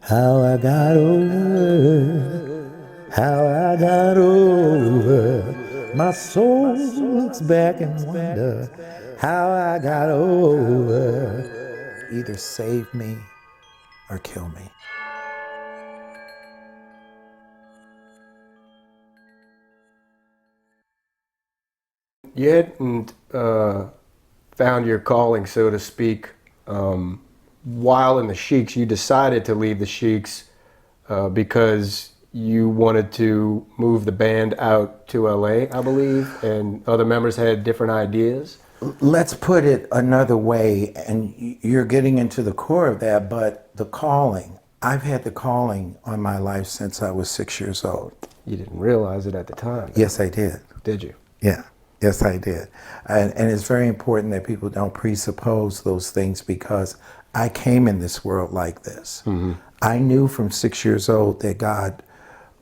how I got over, how I got over. My soul looks back and wonder how I got over. Either save me or kill me. You hadn't found your calling, so to speak, while in the Sheiks. You decided to leave the Sheiks because you wanted to move the band out to LA, I believe, and other members had different ideas. Let's put it another way, and you're getting into the core of that, but the calling. I've had the calling on my life since I was 6 years old. You didn't realize it at the time. Yes, I did. Did you? Yeah. Yes, I did. And it's very important that people don't presuppose those things, because I came in this world like this. Mm-hmm. I knew from 6 years old that God,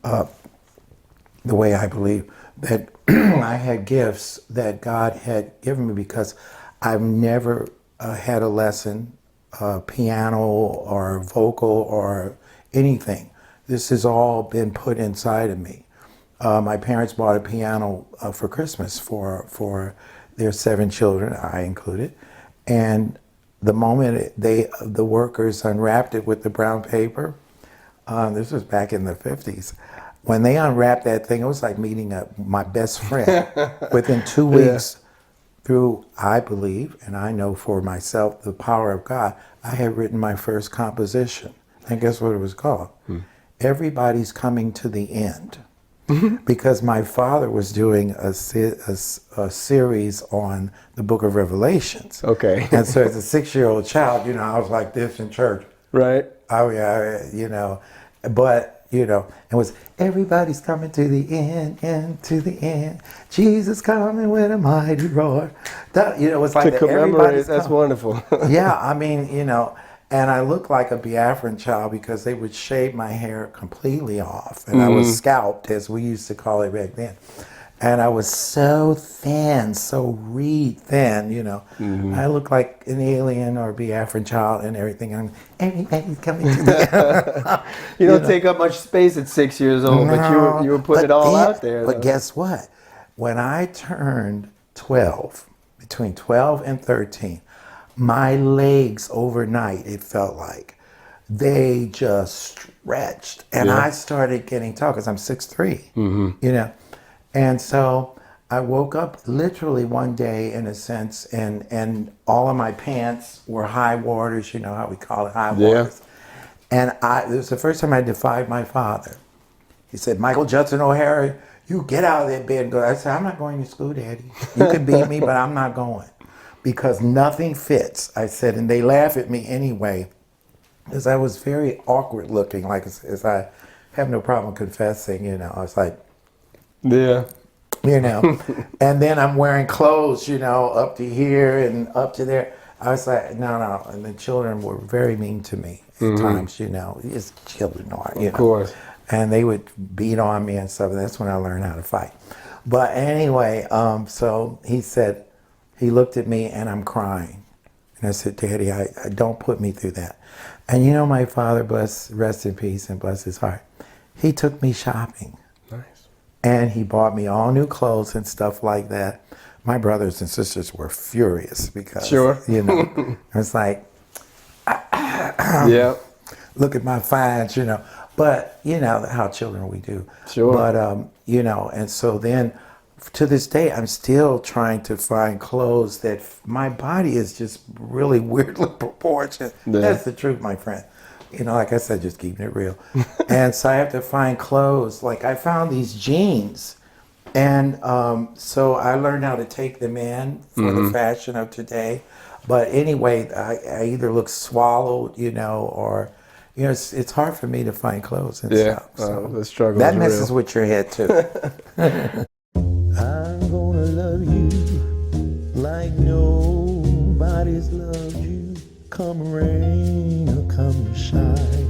the way I believe, that I had gifts that God had given me, because I've never had a lesson, piano or vocal or anything. This has all been put inside of me. My parents bought a piano for Christmas for their 7 children, I included. And the moment the workers unwrapped it with the brown paper, this was back in the 50s. When they unwrapped that thing, it was like meeting my best friend. Within 2 weeks, through, I believe, and I know for myself, the power of God, I had written my first composition. And guess what it was called? Everybody's Coming to the End. Because my father was doing a series on the book of Revelations. Okay. And so as a 6-year-old child, I was like this in church. Right. Oh yeah, but it was everybody's coming to the end to the end. Jesus coming with a mighty roar. That, it was like to commemorate. That's wonderful. Yeah, I mean, and I looked like a Biafran child because they would shave my hair completely off, and I was scalped, as we used to call it back then. And I was so thin, so reed thin, I looked like an alien or a Biafran child and everything. And everybody's coming to the You don't take up much space at 6 years old, no, but you were putting it all out there. But guess what? When I turned 12, between 12 and 13, my legs overnight, it felt like, they just stretched. And I started getting tall because I'm 6'3", And so I woke up literally one day, in a sense, and all of my pants were high waters, how we call it, high waters. And it was the first time I defied my father. He said, Michael Judson O'Hara, you get out of that bed and go. I said, I'm not going to school, Daddy. You can beat me, but I'm not going. Because nothing fits, I said, and they laugh at me anyway, because I was very awkward looking, like as I have no problem confessing, I was like, yeah. And then I'm wearing clothes, up to here and up to there. I was like, no. And the children were very mean to me at times, as children are, Of course. And they would beat on me and stuff. And that's when I learned how to fight. But anyway, so he looked at me and I'm crying. And I said, Daddy, I don't put me through that. And my father, rest in peace and bless his heart, he took me shopping. Nice. And he bought me all new clothes and stuff like that. My brothers and sisters were furious because, I was like, yeah, look at my finds, But, how children we do. Sure. But, and so then, to this day, I'm still trying to find clothes that my body is just really weirdly proportioned. Yeah. That's the truth, my friend. Like I said, just keeping it real. And so I have to find clothes. Like I found these jeans. And so I learned how to take them in for the fashion of today. But anyway, I either look swallowed, or, it's hard for me to find clothes and stuff. So the struggle that is messes real. with your head too. I'm gonna love you like nobody's loved you. Come rain or come shine.